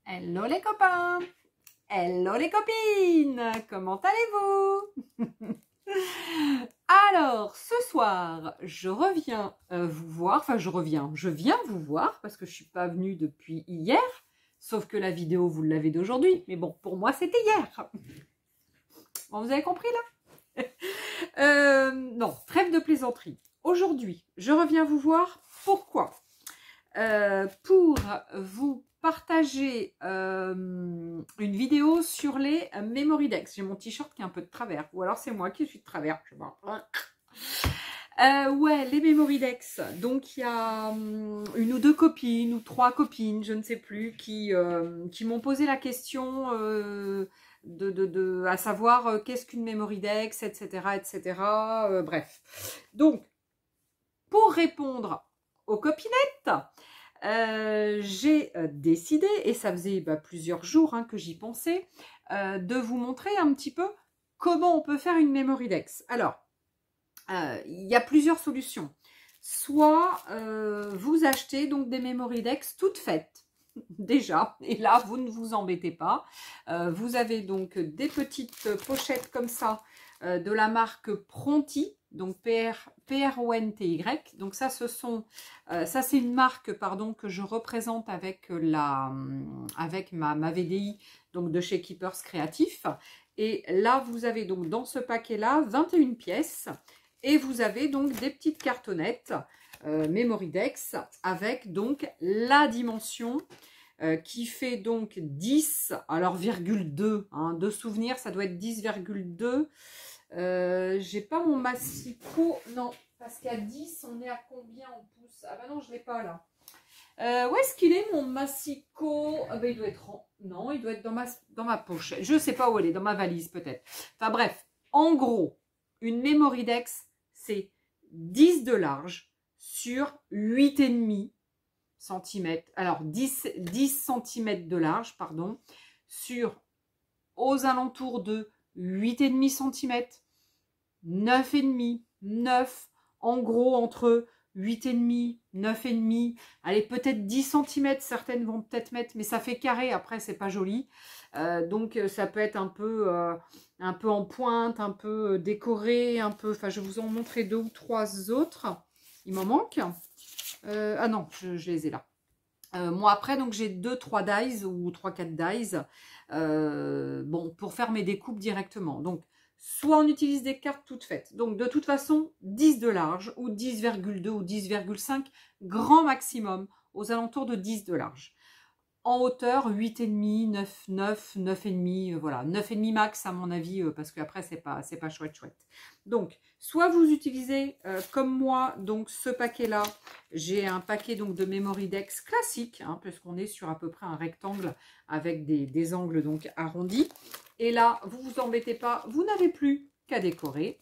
Hello les copains, hello les copines, comment allez-vous? Alors, ce soir, je reviens vous voir, enfin je viens vous voir parce que je suis pas venue depuis hier, sauf que la vidéo vous l'avez d'aujourd'hui, mais bon, pour moi c'était hier. Bon, vous avez compris là? Non, trêve de plaisanterie. Aujourd'hui, je reviens vous voir, pourquoi? Pour vous partager une vidéo sur les Memory Decks. J'ai mon t-shirt qui est un peu de travers, ou alors c'est moi qui suis de travers, je sais pas. Ouais, les Memory Decks. Donc il y a une ou deux copines, ou trois copines, je ne sais plus, qui m'ont posé la question à savoir qu'est-ce qu'une Memory Decks, etc. etc. Bref. Donc, pour répondre aux copinettes, j'ai décidé, et ça faisait plusieurs jours que j'y pensais, de vous montrer un petit peu comment on peut faire une Memory Decks. Alors, il y a plusieurs solutions. Soit vous achetez donc des Memory Decks toutes faites, déjà, et là vous ne vous embêtez pas. Vous avez donc des petites pochettes comme ça de la marque Pronty, donc P-R-O-N-T-Y. Donc ça, ça c'est une marque pardon, que je représente avec, avec ma VDI donc de chez Keepers Créatifs. Et là, vous avez donc dans ce paquet-là 21 pièces. Et vous avez donc des petites cartonnettes Memory Decks avec donc la dimension qui fait donc 10, alors ,2, de souvenir, ça doit être 10,2. J'ai pas mon massicot, non, parce qu'à 10, on est à combien en pouces? Ah bah non, je l'ai pas là. Où est-ce qu'il est mon massicot? Ah bah il doit être non, il doit être dans ma poche. Je sais pas où elle est, dans ma valise peut-être. Enfin bref, en gros, une Memory Decks, c'est 10 de large sur 8,5 cm. Alors 10 cm de large, pardon, sur aux alentours de 8,5 cm, 9,5, 9, en gros entre 8,5, 9,5, allez peut-être 10 cm, certaines vont peut-être mettre, mais ça fait carré, après c'est pas joli. Donc ça peut être un peu en pointe, un peu décoré, un peu, enfin je vais vous en montrer deux ou trois autres. Il m'en manque. Ah non, je les ai là. Moi après, donc j'ai 2-3 dies ou 3-4 dies bon, pour faire mes découpes directement. Donc, soit on utilise des cartes toutes faites. Donc, de toute façon, 10 de large ou 10,2 ou 10,5, grand maximum, aux alentours de 10 de large. En hauteur, 8,5, 9, 9, 9,5, voilà, 9,5 max à mon avis, parce qu'après, c'est pas chouette. Donc, soit vous utilisez, comme moi, donc ce paquet-là, j'ai un paquet donc de Memory Decks classique, puisqu'on est sur à peu près un rectangle avec des angles donc arrondis. Et là, vous vous embêtez pas, vous n'avez plus qu'à décorer.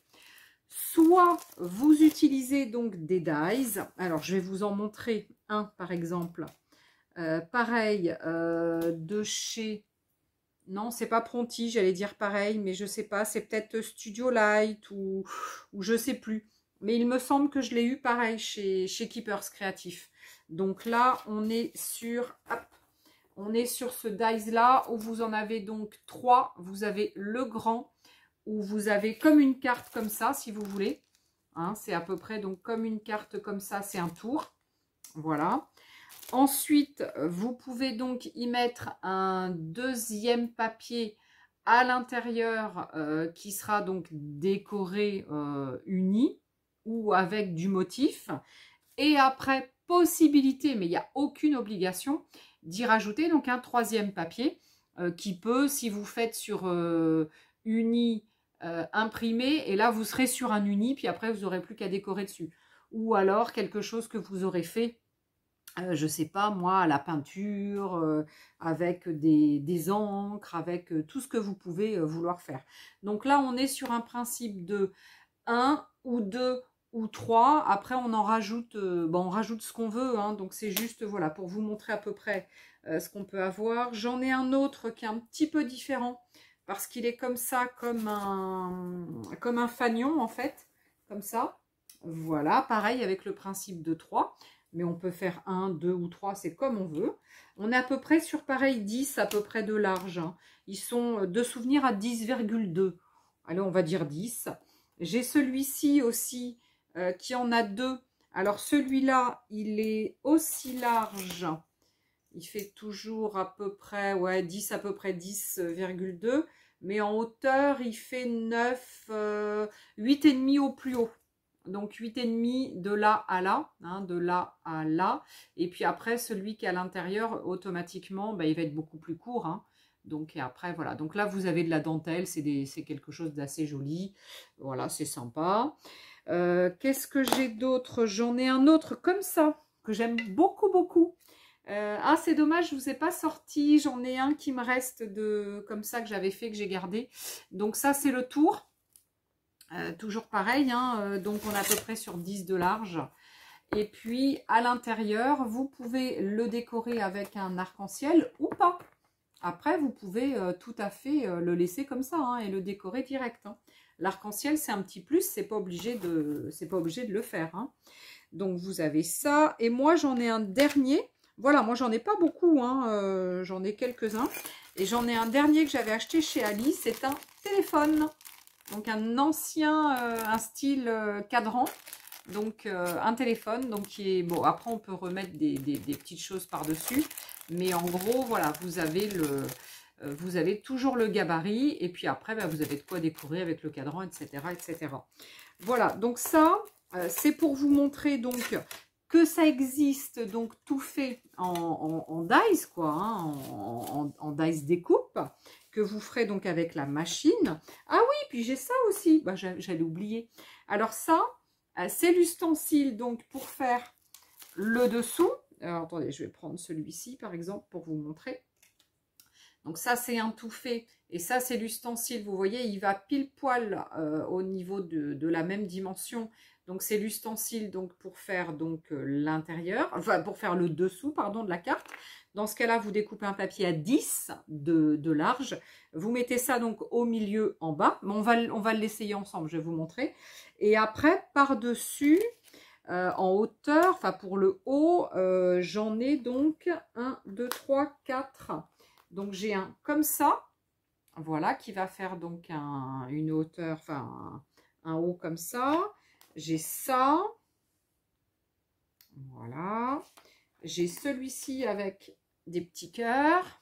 Soit vous utilisez donc des dies. Alors, je vais vous en montrer un, par exemple. Pareil, de chez... Non, c'est pas Pronty, j'allais dire pareil, mais je sais pas, c'est peut-être Studio Light ou je sais plus. Mais il me semble que je l'ai eu pareil chez Keepers Créatifs. Donc là, on est sur... Hop, on est sur ce dice-là, où vous en avez donc 3. Vous avez le grand, où vous avez comme une carte comme ça, si vous voulez. C'est à peu près donc comme une carte comme ça, c'est un tour. Voilà. Ensuite, vous pouvez donc y mettre un deuxième papier à l'intérieur qui sera donc décoré uni ou avec du motif. Et après, possibilité, mais il n'y a aucune obligation, d'y rajouter donc un troisième papier qui peut, si vous faites sur uni imprimé, et là vous serez sur un uni, puis après vous n'aurez plus qu'à décorer dessus. Ou alors quelque chose que vous aurez fait je sais pas moi, la peinture, avec des encres, avec tout ce que vous pouvez vouloir faire. Donc là, on est sur un principe de 1 ou 2 ou 3. Après, on en rajoute, on rajoute ce qu'on veut. Donc c'est juste, voilà, pour vous montrer à peu près ce qu'on peut avoir. J'en ai un autre qui est un petit peu différent, parce qu'il est comme ça, comme un fanion, en fait, comme ça. Voilà, pareil avec le principe de 3. mais on peut faire 1, 2 ou 3, c'est comme on veut. On est à peu près sur pareil 10 à peu près de large. Hein. Ils sont de souvenir à 10,2. Allez, on va dire 10. J'ai celui-ci aussi qui en a 2. Alors celui-là, il est aussi large. Il fait toujours à peu près, ouais, 10 à peu près 10,2. Mais en hauteur, il fait 9, 8,5 au plus haut. Donc 8,5 de là à là, hein, de là à là. Et puis après, celui qui est à l'intérieur, automatiquement, bah, il va être beaucoup plus court. Hein. Donc et après, voilà. Donc là, vous avez de la dentelle, c'est quelque chose d'assez joli. Voilà, c'est sympa. Qu'est-ce que j'ai d'autre? J'en ai un autre comme ça, que j'aime beaucoup, beaucoup. Ah, c'est dommage, je ne vous ai pas sorti. J'en ai un qui me reste de comme ça que j'avais fait, que j'ai gardé. Donc ça, c'est le tour. Toujours pareil, hein, donc on est à peu près sur 10 de large. Et puis à l'intérieur, vous pouvez le décorer avec un arc-en-ciel ou pas. Après, vous pouvez tout à fait le laisser comme ça hein, et le décorer direct. Hein. L'arc-en-ciel, c'est un petit plus, c'est pas obligé de le faire. Hein. Donc vous avez ça. Et moi, j'en ai un dernier. Voilà, moi j'en ai pas beaucoup, hein, j'en ai quelques-uns. Et j'en ai un dernier que j'avais acheté chez Ali, c'est un téléphone. Donc un ancien, un style cadran, donc un téléphone, donc qui est, bon après on peut remettre des petites choses par-dessus, mais en gros voilà, vous avez toujours le gabarit, et puis après bah, vous avez de quoi décorer avec le cadran, etc. etc. Voilà, donc ça, c'est pour vous montrer donc que ça existe, donc tout fait en dies, quoi, hein, en dies découpe, que vous ferez donc avec la machine. Ah oui, puis j'ai ça aussi, bah, j'allais oublier. Alors ça, c'est l'ustensile donc pour faire le dessous. Alors attendez, je vais prendre celui-ci par exemple pour vous montrer. Donc ça, c'est un tout fait. Et ça, c'est l'ustensile. Vous voyez, il va pile poil au niveau de la même dimension. Donc c'est l'ustensile donc pour faire donc l'intérieur, enfin pour faire le dessous, pardon, de la carte. Dans ce cas-là, vous découpez un papier à 10 de large. Vous mettez ça donc au milieu en bas. Mais on va l'essayer ensemble, je vais vous montrer. Et après, par-dessus, en hauteur, enfin pour le haut, j'en ai donc 1, 2, 3, 4. Donc j'ai un comme ça, voilà, qui va faire donc une hauteur, enfin un haut comme ça. J'ai ça, voilà. J'ai celui-ci avec des petits cœurs,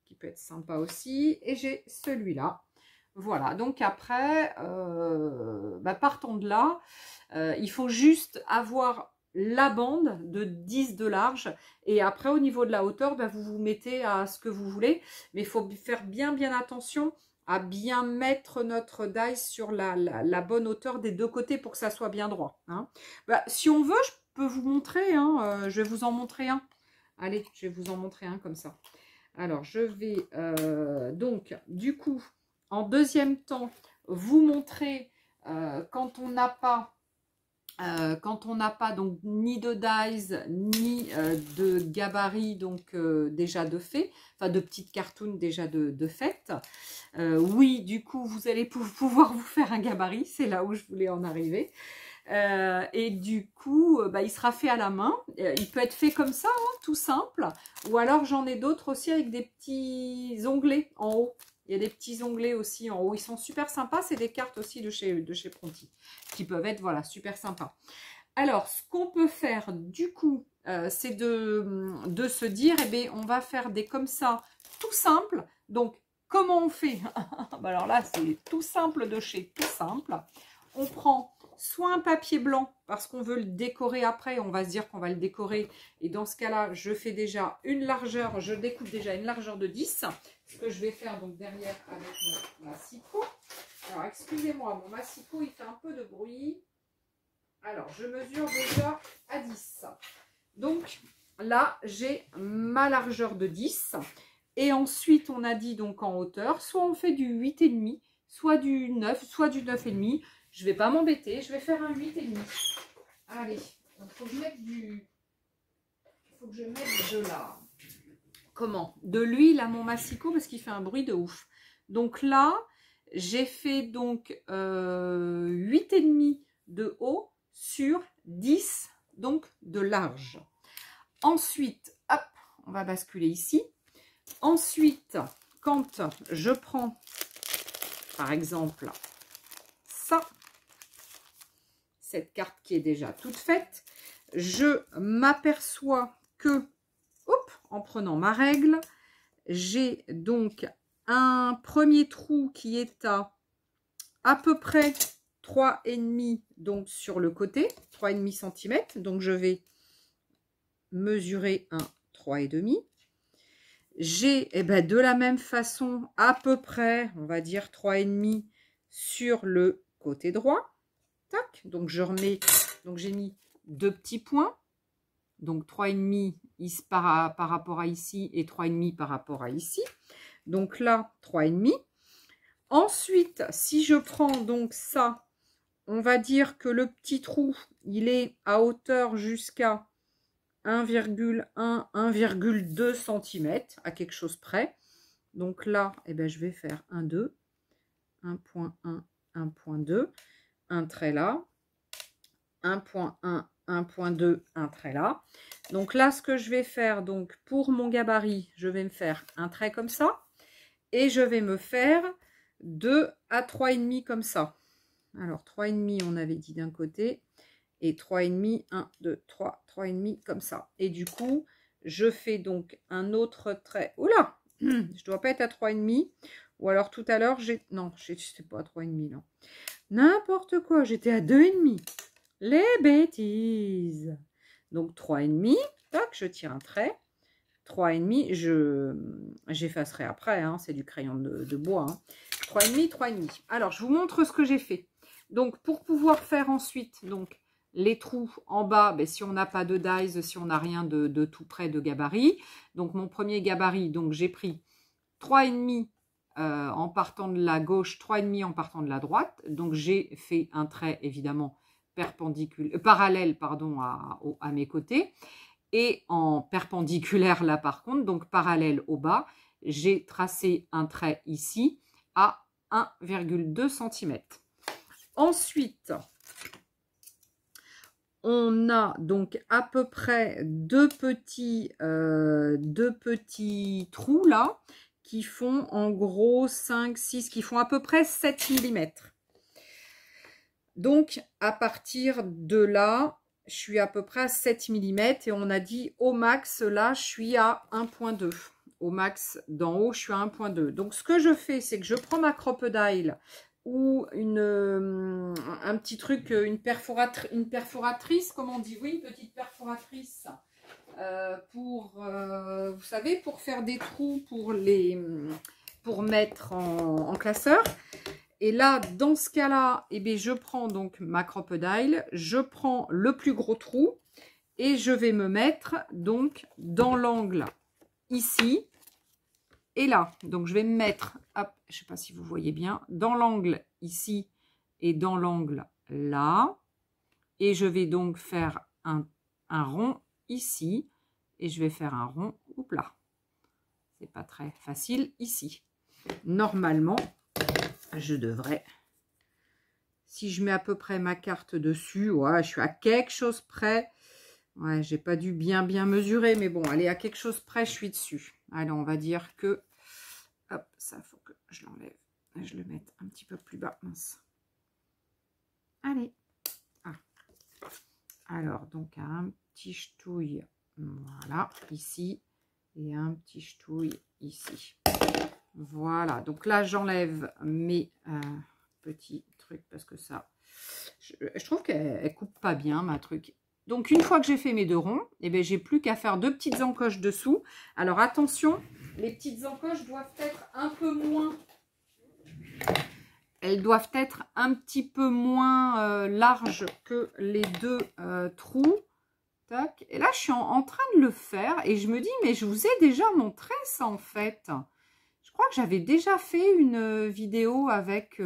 qui peut être sympa aussi. Et j'ai celui-là. Voilà, donc après, bah, partons de là. Il faut juste avoir la bande de 10 de large. Et après, au niveau de la hauteur, bah, vous vous mettez à ce que vous voulez. Mais il faut faire bien attention à bien mettre notre die sur la bonne hauteur des deux côtés pour que ça soit bien droit. Hein. Bah, si on veut, je peux vous montrer. Hein, je vais vous en montrer un. Allez, je vais vous en montrer un comme ça. Alors, je vais donc, du coup, en deuxième temps, vous montrer quand on n'a pas donc ni de dies ni de gabarit donc déjà de fait, enfin de petites cartoons déjà de fait. Oui, du coup, vous allez pouvoir vous faire un gabarit, c'est là où je voulais en arriver. Et du coup, bah, il sera fait à la main. Il peut être fait comme ça, hein, tout simple. Ou alors, j'en ai d'autres aussi avec des petits onglets en haut. Il y a des petits onglets aussi en haut. Ils sont super sympas. C'est des cartes aussi de chez Pronti qui peuvent être, voilà, super sympas. Alors, ce qu'on peut faire, du coup, c'est de se dire, eh bien, on va faire des comme ça, tout simple. Donc, comment on fait? Alors là, c'est tout simple de chez Tout Simple. On prend soit un papier blanc, parce qu'on veut le décorer après, on va se dire qu'on va le décorer. Et dans ce cas-là, je fais déjà une largeur, je découpe déjà une largeur de 10. Ce que je vais faire donc derrière avec mon massicot. Alors, excusez-moi, mon massicot, il fait un peu de bruit. Alors, je mesure déjà à 10. Donc, là, j'ai ma largeur de 10. Et ensuite, on a dit donc en hauteur, soit on fait du 8,5, soit du 9, soit du 9,5. Je ne vais pas m'embêter, je vais faire un 8,5. Allez, il faut que je mette de la... Comment? De l'huile à mon massicot parce qu'il fait un bruit de ouf. Donc là, j'ai fait donc 8,5 de haut sur 10 donc de large. Ensuite, hop, on va basculer ici. Ensuite, quand je prends, par exemple, ça, cette carte qui est déjà toute faite, je m'aperçois que, hop, en prenant ma règle, j'ai donc un premier trou qui est à peu près 3,5 donc sur le côté, 3,5 cm. Donc je vais mesurer un 3,5. J'ai de la même façon à peu près, on va dire 3,5 sur le côté droit. Tac, donc je remets, donc j'ai mis 2 petits points. Donc 3,5 par rapport à ici et 3,5 par rapport à ici. Donc là, 3,5. Ensuite, si je prends donc ça, on va dire que le petit trou, il est à hauteur jusqu'à 1,1, 1,2 cm, à quelque chose près. Donc là, je vais faire 1,2, 1,1, 1,2, un trait là, 1,1, 1,2, un trait là. Donc là, ce que je vais faire, donc pour mon gabarit, je vais me faire un trait comme ça. Et je vais me faire 2 à 3,5 comme ça. Alors 3,5, on avait dit d'un côté. Et 3,5, 1, 2, 3, 3,5 comme ça. Et du coup, je fais donc un autre trait. Oula, je ne dois pas être à 3,5. Ou alors tout à l'heure, non, je n'étais pas à 3,5, non. N'importe quoi, j'étais à 2,5. Les bêtises. Donc 3,5, tac, je tire un trait. 3,5, j'effacerai après, hein, c'est du crayon de bois. Hein. 3,5, 3,5. Alors, je vous montre ce que j'ai fait. Donc, pour pouvoir faire ensuite donc, les trous en bas, si on n'a pas de dies, si on n'a rien de tout près de gabarit. Donc, mon premier gabarit, donc j'ai pris 3,5 en partant de la gauche, 3,5 en partant de la droite. Donc, j'ai fait un trait, évidemment, parallèle pardon, à mes côtés. Et en perpendiculaire là par contre, donc parallèle au bas, j'ai tracé un trait ici à 1,2 cm. Ensuite, on a donc à peu près deux petits trous là qui font en gros 5, 6, qui font à peu près 7 mm. Donc à partir de là, je suis à peu près à 7 mm et on a dit au max, là, je suis à 1,2. Au max d'en haut, je suis à 1,2. Donc, ce que je fais, c'est que je prends ma crocodile ou un petit truc, une perforatrice, comment on dit? Oui, une petite perforatrice vous savez, pour faire des trous pour mettre en classeur. Et là, dans ce cas-là, je prends donc ma crocodile, je prends le plus gros trou et je vais me mettre donc dans l'angle ici et là. Donc, je vais me mettre, hop, je ne sais pas si vous voyez bien, dans l'angle ici et dans l'angle là. Et je vais donc faire un rond ici et je vais faire un rond, oups là. C'est pas très facile ici. Normalement, je devrais, si je mets à peu près ma carte dessus, ouais, je suis à quelque chose près. Ouais, j'ai pas dû bien mesurer, mais bon, allez, à quelque chose près, je suis dessus. Alors, on va dire que, hop, ça, faut que je l'enlève, je le mette un petit peu plus bas, mince. Allez, ah. Alors, donc, un petit ch'touille, voilà, ici, et un petit ch'touille ici. Voilà, donc là, j'enlève mes petits trucs parce que ça, je trouve qu'elle coupe pas bien, ma truc. Donc, une fois que j'ai fait mes deux ronds, j'ai plus qu'à faire deux petites encoches dessous. Alors, attention, les petites encoches doivent être un peu moins... Elles doivent être un petit peu moins larges que les deux trous. Tac. Et là, je suis en train de le faire et je me dis, mais je vous ai déjà montré ça, en fait. Je crois que j'avais déjà fait une vidéo avec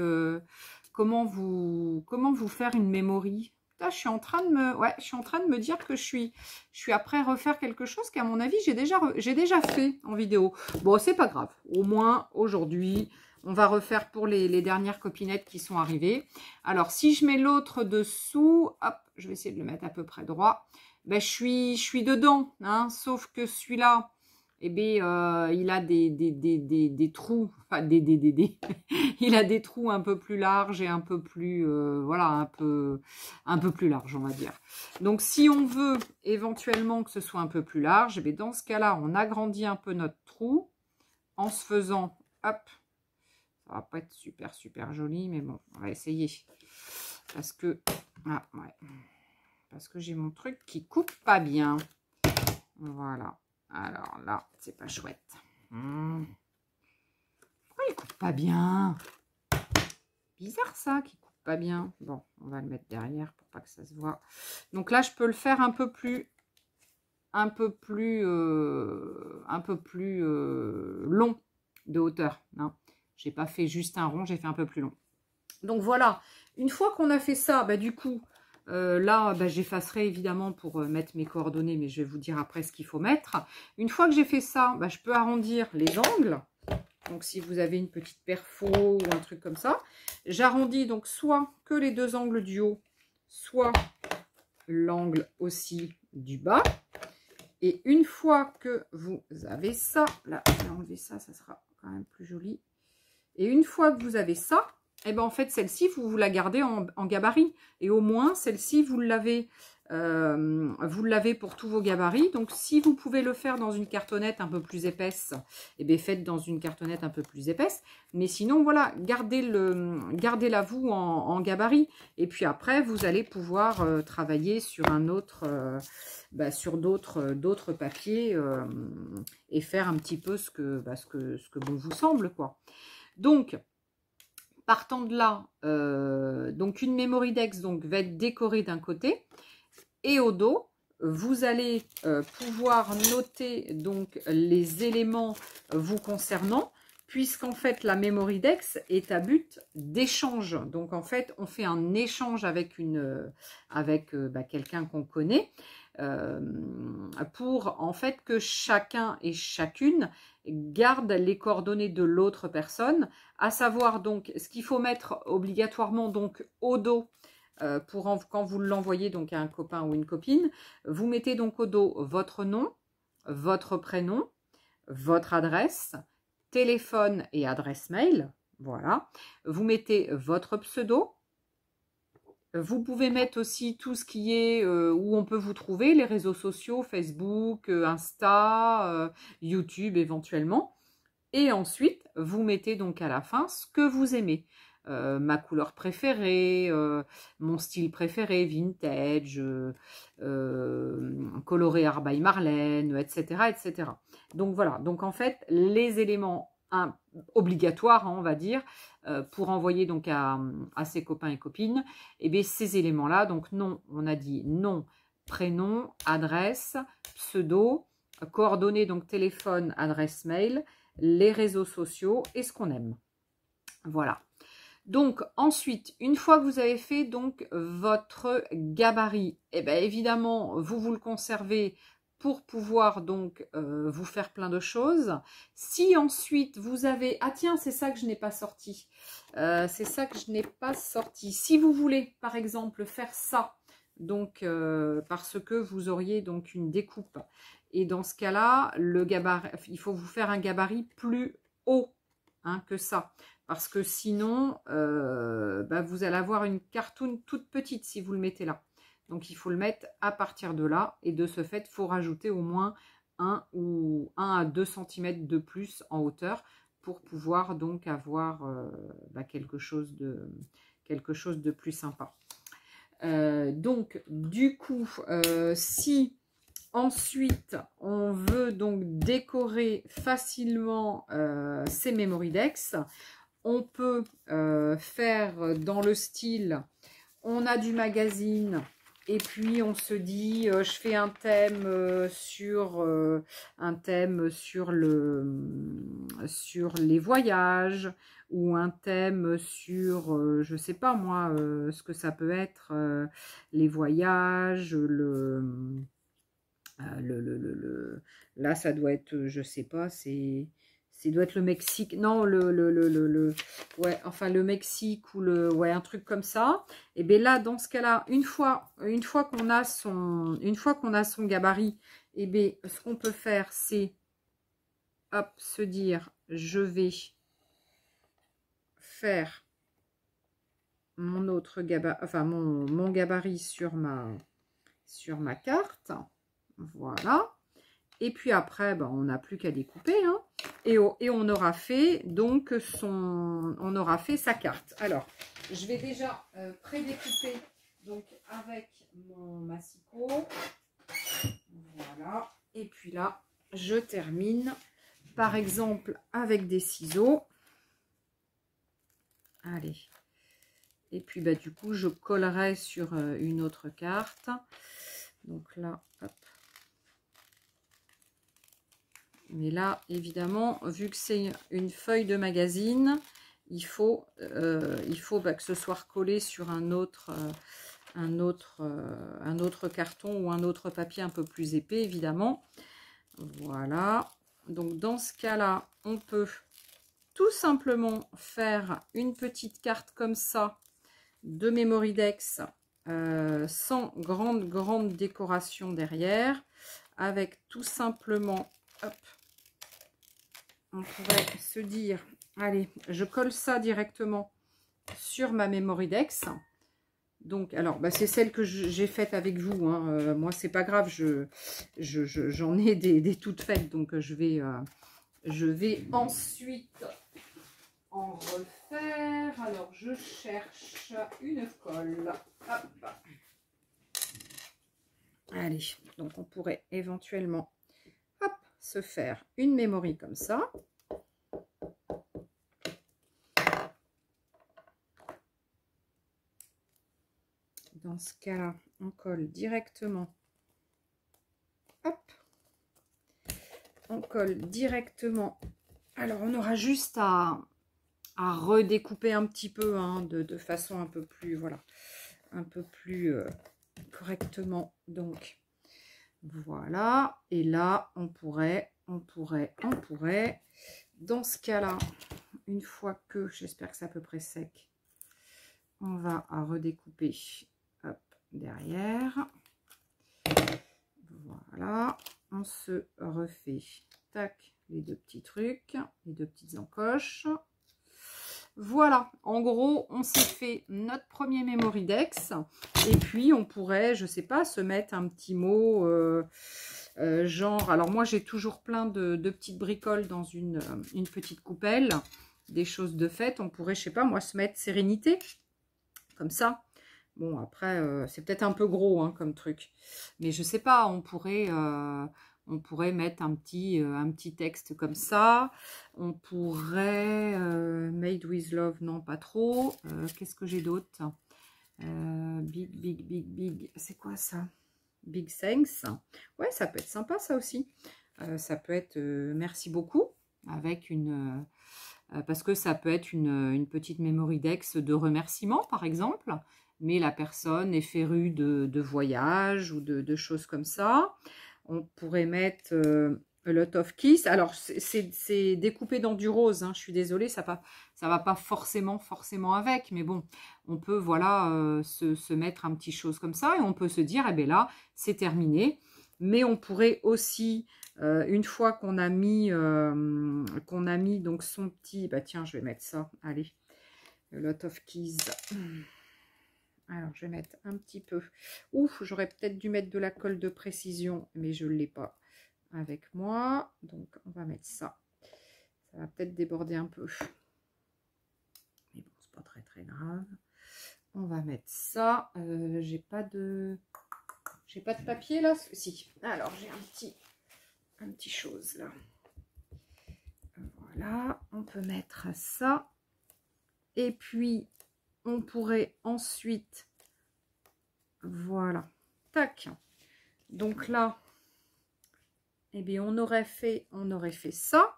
comment vous faire une memory. Là, je suis en train de me dire que je suis après refaire quelque chose qu'à mon avis, j'ai déjà fait en vidéo. Bon, c'est pas grave. Au moins, aujourd'hui, On va refaire pour les dernières copinettes qui sont arrivées. Alors, si je mets l'autre dessous, hop, je vais essayer de le mettre à peu près droit. Ben, je suis dedans, hein, sauf que celui-là, eh bien, il a des trous, enfin il a des trous un peu plus larges et un peu plus, voilà, un peu plus large, on va dire. Donc, si on veut éventuellement que ce soit un peu plus large, eh bien, dans ce cas-là, on agrandit un peu notre trou en se faisant, hop, ça va pas être super joli, mais bon, on va essayer. Parce que, ah, ouais, parce que j'ai mon truc qui coupe pas bien. Voilà. Alors là, c'est pas chouette. Pourquoi il coupe pas bien? Bizarre ça, qui coupe pas bien. Bon, on va le mettre derrière pour pas que ça se voit. Donc là, je peux le faire un peu plus long de hauteur. Hein. J'ai pas fait juste un rond, j'ai fait un peu plus long. Donc voilà, une fois qu'on a fait ça, bah, du coup, là, bah, j'effacerai évidemment pour mettre mes coordonnées, mais je vais vous dire après ce qu'il faut mettre. Une fois que j'ai fait ça, bah, je peux arrondir les angles. Donc, si vous avez une petite perfo ou un truc comme ça, j'arrondis donc soit que les deux angles du haut, soit l'angle aussi du bas. Et une fois que vous avez ça, là, je vais enlever ça, ça sera quand même plus joli. Et une fois que vous avez ça, et ben en fait, celle-ci, vous la gardez en gabarit. Et au moins, celle-ci, vous l'avez pour tous vos gabarits. Donc, si vous pouvez le faire dans une cartonnette un peu plus épaisse, et bien faites dans une cartonnette un peu plus épaisse. Mais sinon, voilà, gardez-la vous en gabarit. Et puis après, vous allez pouvoir travailler sur un autre, sur d'autres papiers et faire un petit peu ce que bon vous semble, quoi. Donc, partant de là, donc une Memoridex donc, va être décorée d'un côté et au dos, vous allez pouvoir noter donc les éléments vous concernant, puisqu'en fait la Memoridex est à but d'échange. Donc en fait, on fait un échange avec quelqu'un qu'on connaît pour en fait que chacun et chacune garde les coordonnées de l'autre personne, à savoir donc ce qu'il faut mettre obligatoirement donc au dos quand vous l'envoyez donc à un copain ou une copine. Vous mettez donc au dos votre nom, votre prénom, votre adresse, téléphone et adresse mail. Voilà. Vous mettez votre pseudo. Vous pouvez mettre aussi tout ce qui est où on peut vous trouver, les réseaux sociaux, Facebook, Insta, YouTube éventuellement. Et ensuite, vous mettez donc à la fin ce que vous aimez. Ma couleur préférée, mon style préféré, vintage, coloré art by Marlène, etc., etc. Donc voilà, donc en fait, les éléments obligatoires, hein, on va dire, pour envoyer donc à ses copains et copines, et bien ces éléments-là, donc nom, on a dit nom, prénom, adresse, pseudo, coordonnées, donc téléphone, adresse mail, les réseaux sociaux et ce qu'on aime. Voilà. Donc ensuite, une fois que vous avez fait donc votre gabarit, et bien évidemment, vous le conservez pour pouvoir donc vous faire plein de choses. Si ensuite vous avez... Ah tiens, c'est ça que je n'ai pas sorti. C'est ça que je n'ai pas sorti. Si vous voulez, par exemple, faire ça, donc parce que vous auriez donc une découpe, et dans ce cas-là, le gabarit, il faut vous faire un gabarit plus haut hein, que ça. Parce que sinon, vous allez avoir une cartoon toute petite si vous le mettez là. Donc, il faut le mettre à partir de là. Et de ce fait, il faut rajouter au moins 1 à 2 cm de plus en hauteur pour pouvoir donc avoir quelque chose de plus sympa. Donc, du coup, si ensuite on veut donc décorer facilement ces Memoridex, on peut faire dans le style, on a du magazine et puis on se dit je fais un thème sur les voyages ou un thème sur je sais pas moi ce que ça peut être les voyages, là ça doit être je sais pas, c'est Ça doit être le Mexique. Non, ouais, enfin le Mexique ou ouais, un truc comme ça. Et bien là, dans ce cas-là, une fois qu'on a son gabarit, et bien ce qu'on peut faire, c'est hop, se dire, je vais faire mon autre gabarit, enfin mon gabarit sur ma carte. Voilà. Et puis après, ben, on n'a plus qu'à découper. Hein, et on aura fait donc on aura fait sa carte. Alors, je vais déjà pré-découper donc avec mon massicot. Voilà. Et puis là, je termine par exemple avec des ciseaux. Allez. Et puis bah du coup, je collerai sur une autre carte. Donc là, hop. Mais là, évidemment, vu que c'est une feuille de magazine, il faut bah, que ce soit recollé sur un autre carton ou un autre papier un peu plus épais, évidemment. Voilà. Donc, dans ce cas-là, on peut tout simplement faire une petite carte comme ça de Memoridex sans grande décoration derrière, avec tout simplement, hop, on pourrait se dire, allez, je colle ça directement sur ma Memoridex. Donc, alors, bah, c'est celle que j'ai faite avec vous. Hein. Moi, c'est pas grave, j'en ai des toutes faites. Donc, je vais ensuite en refaire. Alors, je cherche une colle. Hop. Allez, donc on pourrait éventuellement se faire une memory comme ça. Dans ce cas-là, on colle directement. Hop. On colle directement. Alors, on aura juste à redécouper un petit peu, hein, de façon un peu plus, voilà, un peu plus correctement. Donc, voilà. Et là, on pourrait, dans ce cas-là, une fois que, j'espère que c'est à peu près sec, on va à redécouper, hop, derrière. Voilà. On se refait, tac, les deux petits trucs, les deux petites encoches. Voilà, en gros, on s'est fait notre premier Memoridex. Et puis, on pourrait, je sais pas, se mettre un petit mot, genre... Alors, moi, j'ai toujours plein de petites bricoles dans une petite coupelle. Des choses de fête. On pourrait, je sais pas, moi, se mettre sérénité. Comme ça. Bon, après, c'est peut-être un peu gros, hein, comme truc. Mais je sais pas, on pourrait mettre un petit texte comme ça. On pourrait... Made with love, non, pas trop. Qu'est-ce que j'ai d'autre? Big. C'est quoi ça? Big thanks. Ouais, ça peut être sympa, ça aussi. Ça peut être merci beaucoup. Avec une... parce que ça peut être une petite Memoridex de remerciement, par exemple. Mais la personne est férue de voyage ou de choses comme ça. On pourrait mettre a lot of kiss. Alors, c'est découpé dans du rose. Hein, je suis désolée, ça va pas forcément avec. Mais bon, on peut, voilà, se mettre un petit chose comme ça. Et on peut se dire, eh bien là, c'est terminé. Mais on pourrait aussi, une fois qu'on a mis donc son petit... Bah tiens, je vais mettre ça. Allez, a lot of keys. Alors, je vais mettre un petit peu. Ouf, j'aurais peut-être dû mettre de la colle de précision, mais je ne l'ai pas avec moi. Donc, on va mettre ça. Ça va peut-être déborder un peu. Mais bon, c'est pas très grave. On va mettre ça. J'ai pas de papier là. Si. Alors, j'ai un petit chose là. Voilà. On peut mettre ça. Et puis, on pourrait ensuite, voilà, tac. Donc là, eh bien, on aurait fait ça.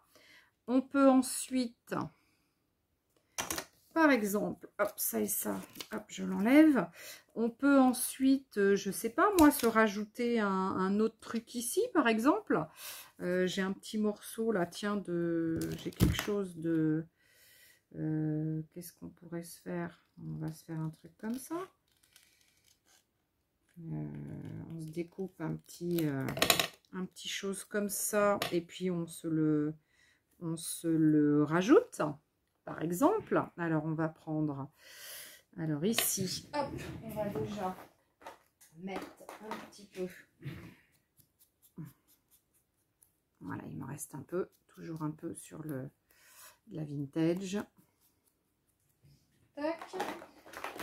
On peut ensuite, par exemple, hop, ça et ça, hop, je l'enlève. On peut ensuite, je sais pas moi, se rajouter un autre truc ici, par exemple. J'ai un petit morceau là, tiens, j'ai quelque chose de... qu'est-ce qu'on pourrait se faire? On va se faire un truc comme ça. On se découpe un petit chose comme ça, et puis on se le rajoute, par exemple. Alors, on va prendre... Alors, ici, hop, on va déjà mettre un petit peu... Voilà, il me reste un peu, toujours un peu sur la vintage. Tac.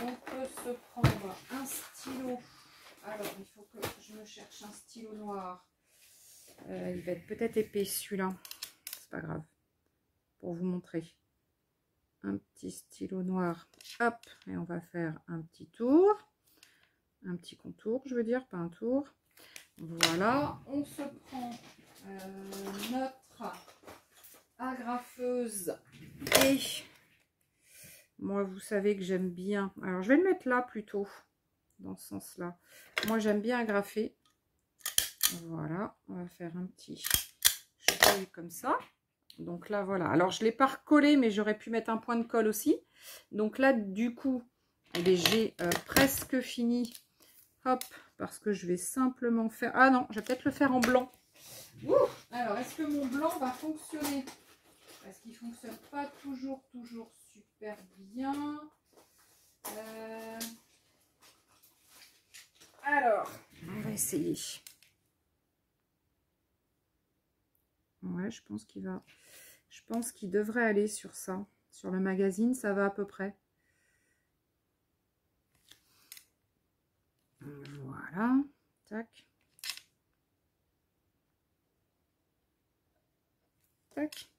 On peut se prendre un stylo. Alors, il faut que je me cherche un stylo noir. Il va être peut-être épais, celui-là. C'est pas grave. Pour vous montrer. Un petit stylo noir. Hop. Et on va faire un petit tour. Un petit contour, je veux dire, pas un tour. Voilà. On se prend notre agrafeuse. Et moi, vous savez que j'aime bien. Alors, je vais le mettre là plutôt. Dans ce sens-là. Moi, j'aime bien agrafer. Voilà. On va faire un petit cheveu comme ça. Donc là, voilà. Alors, je ne l'ai pas recollé, mais j'aurais pu mettre un point de colle aussi. Donc là, du coup, j'ai presque fini. Hop, parce que je vais simplement faire... Ah non, je vais peut-être le faire en blanc. Ouh, alors, est-ce que mon blanc va fonctionner? Parce qu'il ne fonctionne pas toujours super bien. Alors, on va essayer. Ouais, je pense qu'il va... Je pense qu'il devrait aller sur ça. Sur le magazine, ça va à peu près. Voilà. Tac. Tac.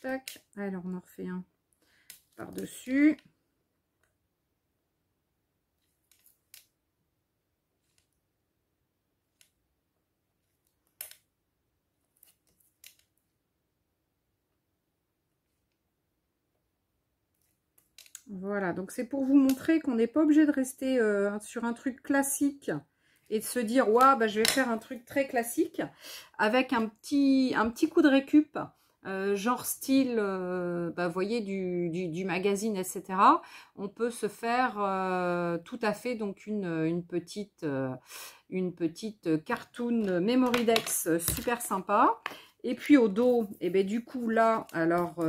Tac. Alors, on en refait un par-dessus. Voilà, donc c'est pour vous montrer qu'on n'est pas obligé de rester sur un truc classique et de se dire, ouais, bah, je vais faire un truc très classique avec un petit coup de récup, genre style, bah, vous voyez, du magazine, etc. On peut se faire tout à fait donc une petite cartoon Memory Dex super sympa. Et puis au dos, et ben du coup là, alors...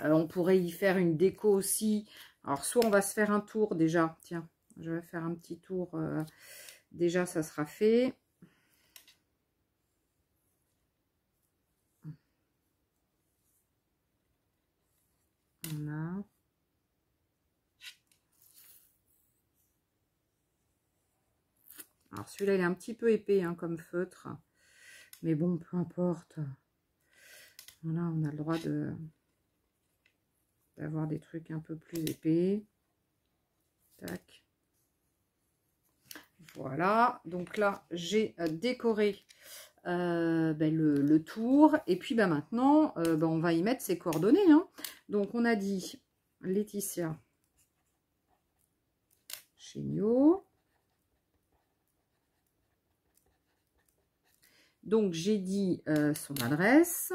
on pourrait y faire une déco aussi. Alors, soit on va se faire un tour déjà. Tiens, je vais faire un petit tour. Déjà, ça sera fait. Voilà. Alors, celui-là, il est un petit peu épais hein, comme feutre. Mais bon, peu importe. Voilà, on a le droit d'avoir des trucs un peu plus épais. Tac. Voilà, donc là j'ai décoré le tour. Et puis maintenant, on va y mettre ses coordonnées. Hein. Donc on a dit Laetitia Chéniaud. Donc j'ai dit son adresse.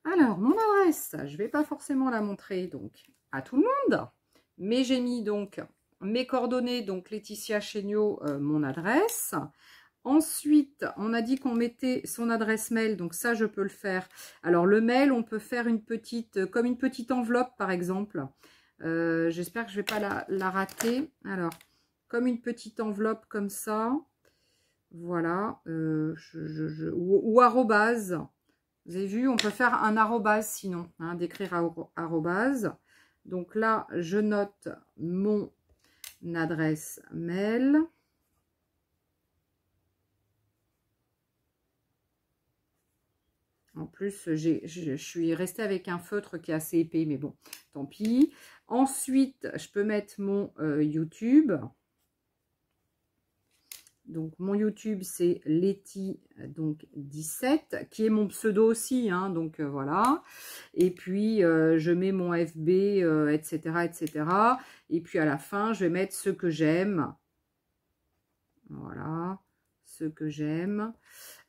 Alors, mon adresse, je ne vais pas forcément la montrer donc à tout le monde, mais j'ai mis donc mes coordonnées, donc Laetitia Chéniaud, mon adresse. Ensuite, on a dit qu'on mettait son adresse mail, donc ça, je peux le faire. Alors, le mail, on peut faire comme une petite enveloppe, par exemple. J'espère que je ne vais pas la rater. Alors, comme une petite enveloppe comme ça. Voilà. Ou arrobase. Vous avez vu, on peut faire un arrobase sinon, hein, d'écrire arrobase. Donc là, je note mon adresse mail. En plus, je suis restée avec un feutre qui est assez épais, mais bon, tant pis. Ensuite, je peux mettre mon YouTube. Donc, mon YouTube, c'est Letty, donc 17, qui est mon pseudo aussi, hein, donc voilà. Et puis, je mets mon FB, etc., etc. Et puis, à la fin, je vais mettre ce que j'aime. Voilà, ce que j'aime.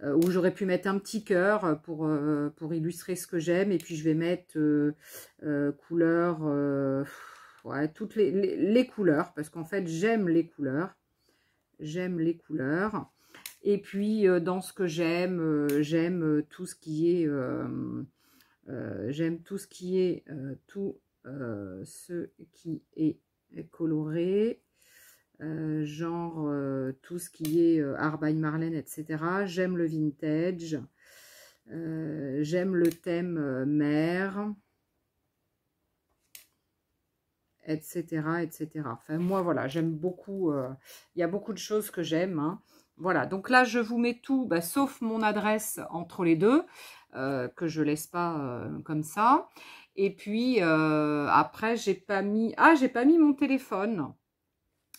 Où j'aurais pu mettre un petit cœur pour illustrer ce que j'aime. Et puis, je vais mettre couleurs, ouais, toutes les couleurs, parce qu'en fait, j'aime les couleurs. J'aime les couleurs. Et puis, dans ce que j'aime, j'aime tout ce qui est... j'aime tout ce qui est... ce qui est coloré. Genre, tout ce qui est Arbein Marlène, etc. J'aime le vintage. J'aime le thème mer. Etc., etc. Enfin, moi, voilà, j'aime beaucoup, il y a beaucoup de choses que j'aime, hein. Voilà, donc là, je vous mets tout, bah, sauf mon adresse entre les deux, que je laisse pas comme ça. Et puis, après, j'ai pas mis mon téléphone.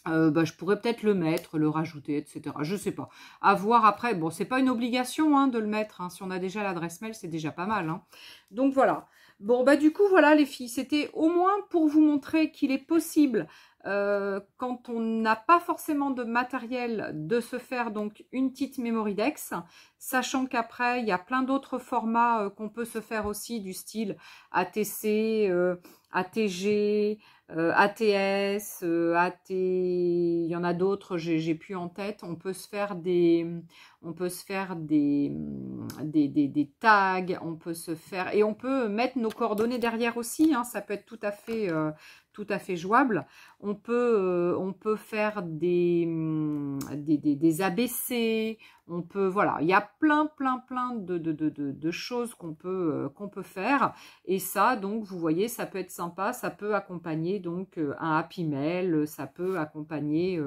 Bah, je pourrais peut-être le mettre, le rajouter, etc. Je sais pas. À voir après. Bon, c'est pas une obligation hein, de le mettre. Hein. Si on a déjà l'adresse mail, c'est déjà pas mal. Hein. Donc, voilà. Bon, bah du coup, voilà les filles. C'était au moins pour vous montrer qu'il est possible, quand on n'a pas forcément de matériel, de se faire donc une petite Mémoridex. Sachant qu'après, il y a plein d'autres formats qu'on peut se faire aussi, du style ATC, ATG... ATS, AT, il y en a d'autres, j'ai plus en tête. On peut se faire des tags, on peut se faire et on peut mettre nos coordonnées derrière aussi. Hein, ça peut être tout à fait jouable. On peut faire des ABC. On peut, voilà, il y a plein de choses qu'on peut faire. Et ça, donc, vous voyez, ça peut être sympa. Ça peut accompagner donc un happy mail. Ça peut accompagner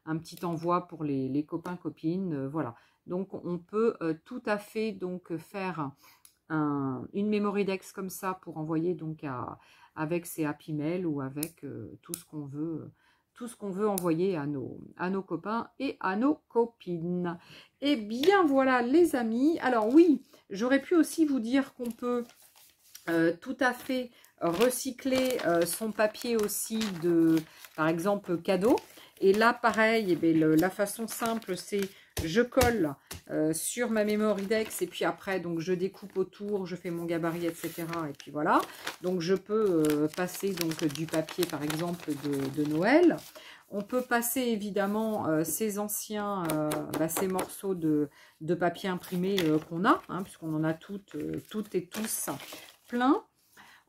un petit envoi pour les copains copines. Voilà. Donc, on peut tout à fait donc faire une Mémoridex comme ça pour envoyer donc avec ses happy mail ou avec tout ce qu'on veut envoyer à nos copains et à nos copines. Et bien voilà les amis. Alors oui, j'aurais pu aussi vous dire qu'on peut tout à fait recycler son papier aussi de, par exemple, cadeau. Et là, pareil, eh bien, la façon simple, c'est je colle sur ma Mémoridex et puis après, donc je découpe autour, je fais mon gabarit, etc. Et puis voilà. Donc, je peux passer donc du papier, par exemple, de Noël. On peut passer évidemment ces anciens, ces morceaux de papier imprimé qu'on a, hein, puisqu'on en a toutes et tous plein.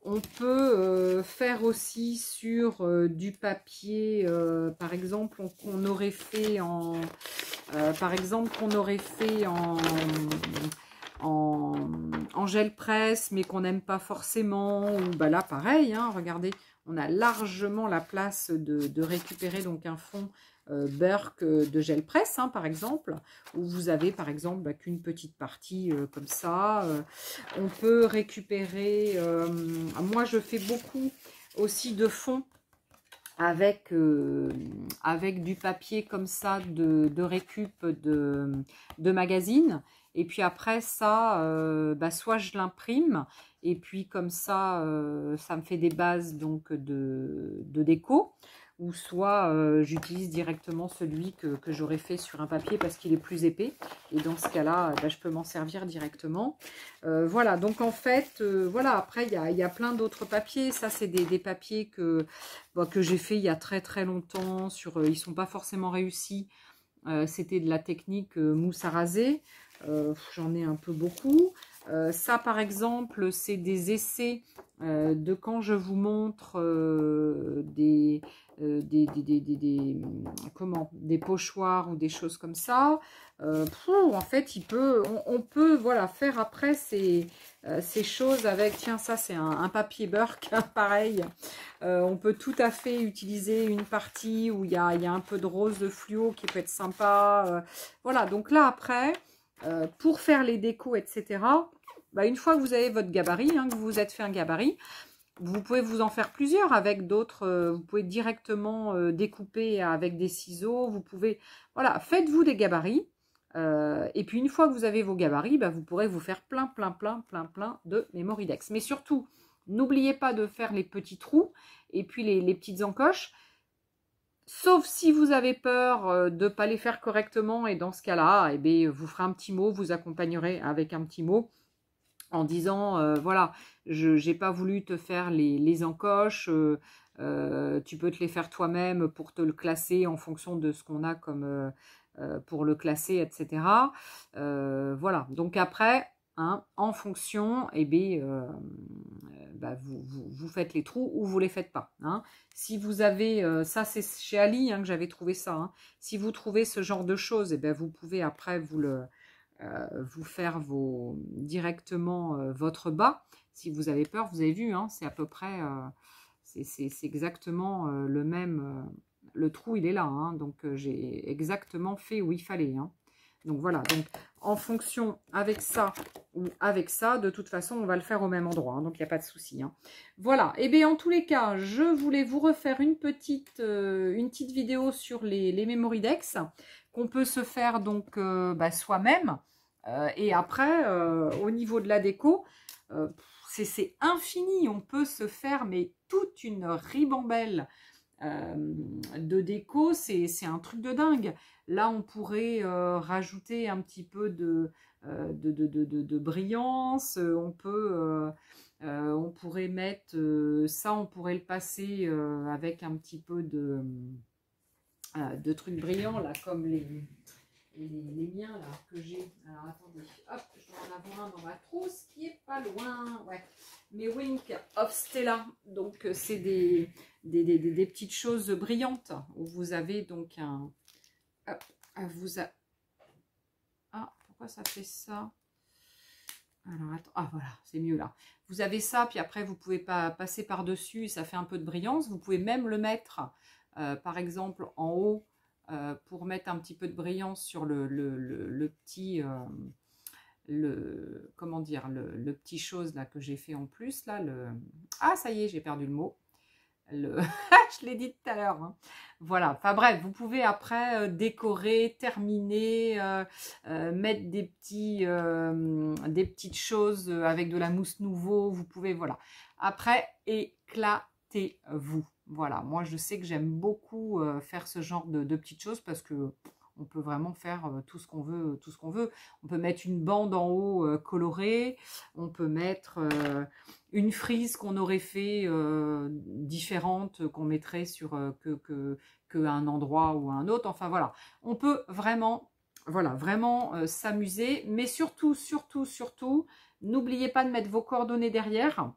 On peut faire aussi sur du papier, par exemple, qu'on aurait fait en, en gel presse, mais qu'on n'aime pas forcément. Ou bah là, pareil, hein, regardez, on a largement la place de récupérer donc un fond Burke de gel presse, hein, par exemple, où vous avez par exemple bah, qu'une petite partie comme ça. On peut récupérer, moi je fais beaucoup aussi de fond avec du papier comme ça de récup de magazine. Et puis après ça, soit je l'imprime et puis comme ça, ça me fait des bases donc de déco. Ou soit j'utilise directement celui que j'aurais fait sur un papier parce qu'il est plus épais. Et dans ce cas-là, je peux m'en servir directement. Voilà, donc en fait, voilà, après, il y a plein d'autres papiers. Ça, c'est des papiers que j'ai fait il y a très longtemps. Ils ne sont pas forcément réussis. C'était de la technique mousse à raser. J'en ai un peu beaucoup. Ça, par exemple, c'est des essais de quand je vous montre des pochoirs ou des choses comme ça. En fait, on peut voilà, faire après ces choses avec, tiens, ça c'est un papier Burke, pareil. On peut tout à fait utiliser une partie où il y a un peu de rose de fluo qui peut être sympa. Voilà, donc là après, pour faire les décos, etc., bah, une fois que vous avez votre gabarit, hein, que vous vous êtes fait un gabarit, vous pouvez vous en faire plusieurs avec d'autres. Vous pouvez directement découper avec des ciseaux. Vous pouvez, voilà, faites-vous des gabarits. Et puis une fois que vous avez vos gabarits, bah, vous pourrez vous faire plein de Mémoridex. Mais surtout, n'oubliez pas de faire les petits trous et puis les petites encoches. Sauf si vous avez peur de ne pas les faire correctement. Et dans ce cas-là, eh bien, vous ferez un petit mot, vous accompagnerez avec un petit mot en disant, voilà, je n'ai pas voulu te faire les encoches. Tu peux te les faire toi-même pour te le classer en fonction de ce qu'on a comme... pour le classer, etc. Voilà, donc après, hein, en fonction, eh bien, bah, vous faites les trous ou vous les faites pas. Hein. Si vous avez, ça c'est chez Ali hein, que j'avais trouvé ça, hein. Si vous trouvez ce genre de choses, eh bien, vous pouvez après vous faire directement votre bas. Si vous avez peur, vous avez vu, hein, c'est à peu près, c'est exactement le même... le trou, il est là, hein, donc j'ai exactement fait où il fallait. Hein. Donc voilà, donc en fonction avec ça ou avec ça, de toute façon, on va le faire au même endroit, hein, donc il n'y a pas de souci. Hein. Voilà, et bien en tous les cas, je voulais vous refaire une petite vidéo sur les Mémoridex qu'on peut se faire donc bah, soi-même. Et après, au niveau de la déco, c'est infini, on peut se faire mais toute une ribambelle de déco, c'est un truc de dingue. Là, on pourrait rajouter un petit peu de brillance. On pourrait mettre ça, on pourrait le passer avec un petit peu de trucs brillants, là, comme les miens là que j'ai. Alors attendez, hop, je dois en avoir un dans ma trousse qui est pas loin. Ouais, mes Wink of Stella. Donc c'est des petites choses brillantes où vous avez donc un. Hop, ah, pourquoi ça fait ça? Alors attends, ah voilà, c'est mieux là. Vous avez ça, puis après vous pouvez pas passer par dessus, ça fait un peu de brillance. Vous pouvez même le mettre, par exemple en haut. Pour mettre un petit peu de brillance sur le petit comment dire le petit chose là que j'ai fait en plus là ah ça y est, j'ai perdu le mot, je l'ai dit tout à l'heure, hein. Voilà, enfin bref, vous pouvez après décorer, terminer, mettre des petites choses avec de la mousse nouveau. Vous pouvez, voilà, après éclatez-vous. Voilà, moi je sais que j'aime beaucoup faire ce genre de petites choses parce que on peut vraiment faire tout ce qu'on veut, tout ce qu'on veut. On peut mettre une bande en haut colorée, on peut mettre une frise qu'on aurait fait différente, qu'on mettrait sur que un endroit ou un autre. Enfin voilà, on peut vraiment, voilà, vraiment s'amuser, mais surtout, n'oubliez pas de mettre vos coordonnées derrière.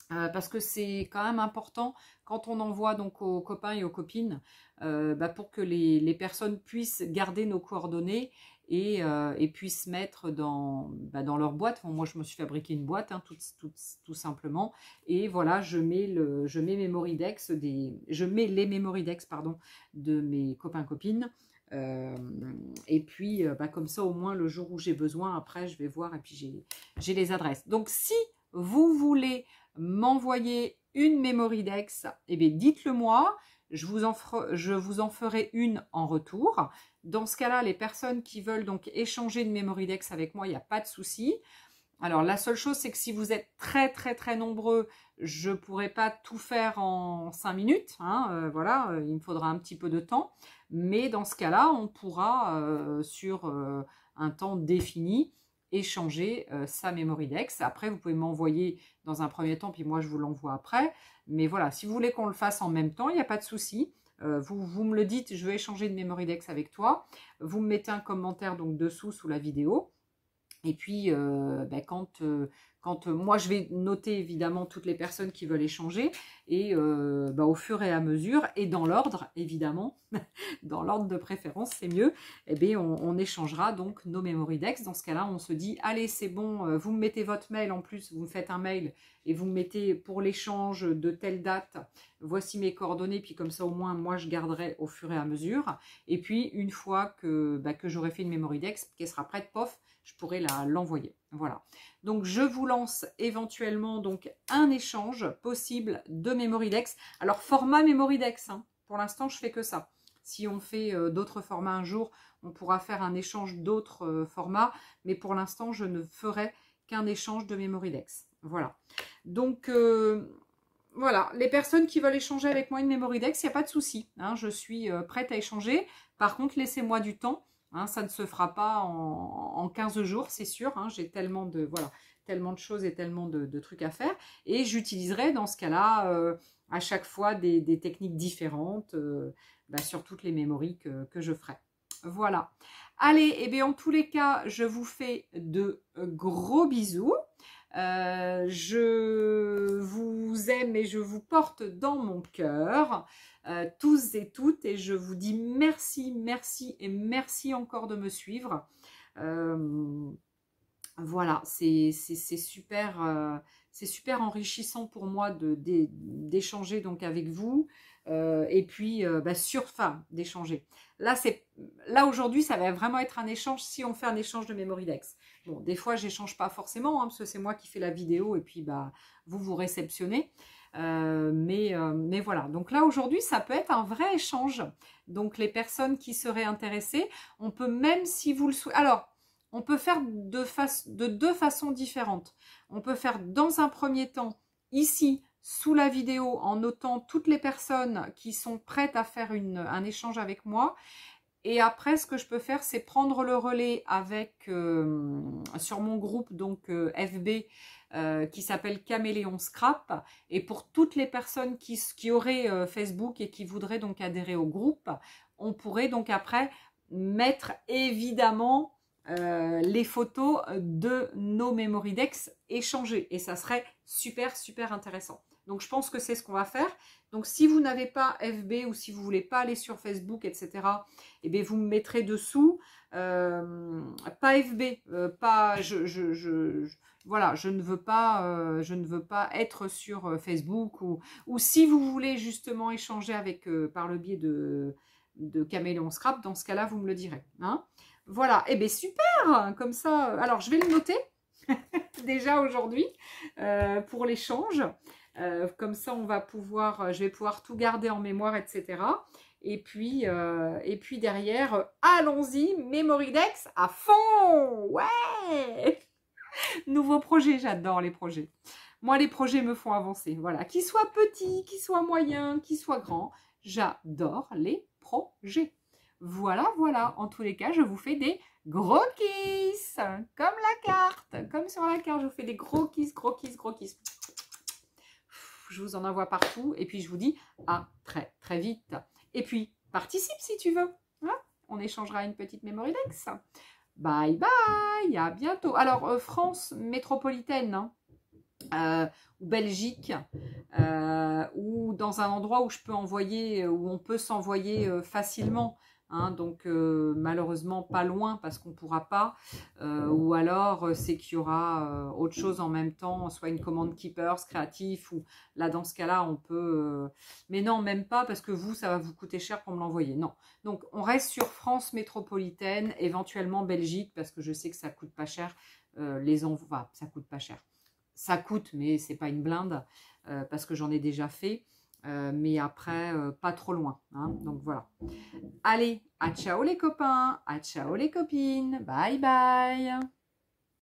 Parce que c'est quand même important quand on envoie donc aux copains et aux copines bah, pour que les personnes puissent garder nos coordonnées et puissent mettre dans leur boîte. Enfin, moi, je me suis fabriqué une boîte, hein, tout simplement. Et voilà, je mets les Mémoridex pardon, de mes copains-copines. Et puis, bah, comme ça, au moins, le jour où j'ai besoin, après, je vais voir et puis j'ai les adresses. Donc, si vous voulez m'envoyer une Mémoridex, eh bien dites-le moi, je vous en ferai une en retour. Dans ce cas-là, les personnes qui veulent donc échanger une Mémoridex avec moi, il n'y a pas de souci. Alors la seule chose, c'est que si vous êtes très nombreux, je ne pourrai pas tout faire en 5 minutes. Hein, voilà, il me faudra un petit peu de temps. Mais dans ce cas-là, on pourra sur un temps défini échanger sa Mémoridex. Après, vous pouvez m'envoyer dans un premier temps, puis moi je vous l'envoie après. Mais voilà, si vous voulez qu'on le fasse en même temps, il n'y a pas de souci. Vous me le dites, je veux échanger une Mémoridex avec toi. Vous me mettez un commentaire donc dessous sous la vidéo. Et puis, quand moi, je vais noter évidemment toutes les personnes qui veulent échanger et au fur et à mesure et dans l'ordre, évidemment, dans l'ordre de préférence, c'est mieux, eh bien, on échangera donc nos Mémoridex. Dans ce cas-là, on se dit, allez, c'est bon, vous me mettez votre mail en plus, vous me faites un mail et vous me mettez pour l'échange de telle date, voici mes coordonnées, puis comme ça au moins moi je garderai au fur et à mesure. Et puis une fois que j'aurai fait une Mémoridex, qu'elle sera prête, pof, je pourrai l'envoyer. Voilà. Donc je vous lance éventuellement donc un échange possible de Mémoridex. Alors format Mémoridex, hein. Pour l'instant je fais que ça. Si on fait d'autres formats un jour, on pourra faire un échange d'autres formats, mais pour l'instant je ne ferai qu'un échange de Mémoridex. Voilà. Donc voilà, les personnes qui veulent échanger avec moi une Mémoridex, il n'y a pas de souci, hein, je suis prête à échanger. Par contre, laissez-moi du temps, hein, ça ne se fera pas en 15 jours, c'est sûr. Hein, j'ai tellement de, voilà, tellement de choses et tellement de trucs à faire. Et j'utiliserai dans ce cas-là à chaque fois des techniques différentes sur toutes les mémories que je ferai. Voilà. Allez, et bien en tous les cas, je vous fais de gros bisous. Je vous aime et je vous porte dans mon cœur, tous et toutes, et je vous dis merci, merci et merci encore de me suivre. Voilà, c'est super, c'est super enrichissant pour moi d'échanger donc avec vous. Et puis d'échanger. Là aujourd'hui, ça va vraiment être un échange si on fait un échange de Mémoridex. Bon, des fois, j'échange pas forcément, hein, parce que c'est moi qui fais la vidéo et puis vous réceptionnez. Mais voilà. Donc là aujourd'hui, ça peut être un vrai échange. Donc les personnes qui seraient intéressées, on peut même si vous le souhaitez. Alors, on peut faire de deux façons différentes. On peut faire dans un premier temps ici, sous la vidéo, en notant toutes les personnes qui sont prêtes à faire un échange avec moi. Et après, ce que je peux faire, c'est prendre le relais avec sur mon groupe donc FB qui s'appelle Caméléon Scrap. Et pour toutes les personnes qui auraient Facebook et qui voudraient donc adhérer au groupe, on pourrait donc après mettre évidemment les photos de nos Mémoridex échangées. Et ça serait super, super intéressant. Donc, je pense que c'est ce qu'on va faire. Donc, si vous n'avez pas FB ou si vous ne voulez pas aller sur Facebook, etc., eh bien, vous me mettrez dessous. Pas FB, voilà, je ne veux pas être sur Facebook ou si vous voulez justement échanger avec par le biais de Caméléon Scrap, dans ce cas-là, vous me le direz. Hein, voilà, et bien super, comme ça. Alors, je vais le noter déjà aujourd'hui pour l'échange. Comme ça, on va pouvoir, je vais pouvoir tout garder en mémoire, etc. Et puis derrière, allons-y, Mémoridex à fond. Ouais. Nouveau projet, j'adore les projets. Moi, les projets me font avancer. Voilà, qu'ils soient petits, qu'ils soient moyens, qu'ils soient grands, j'adore les projets. Voilà, voilà. En tous les cas, je vous fais des gros kiss, comme la carte, comme sur la carte. Je vous fais des gros kiss, gros kiss, gros kiss. Je vous en envoie partout. Et puis, je vous dis à très, très vite. Et puis, participe si tu veux. Hein, on échangera une petite Mémoridex. Bye, bye. À bientôt. Alors, France métropolitaine, hein, ou Belgique, ou dans un endroit où je peux envoyer, où on peut s'envoyer facilement. Hein, donc malheureusement pas loin parce qu'on ne pourra pas, ou alors c'est qu'il y aura autre chose en même temps, soit une commande Keepers créatif, ou là dans ce cas-là on peut, mais non même pas parce que vous ça va vous coûter cher pour me l'envoyer, non. Donc on reste sur France métropolitaine, éventuellement Belgique parce que je sais que ça coûte pas cher, ça coûte pas cher, ça coûte mais c'est pas une blinde parce que j'en ai déjà fait. Mais après, pas trop loin. Hein, donc voilà. Allez, à ciao les copains, à ciao les copines. Bye bye.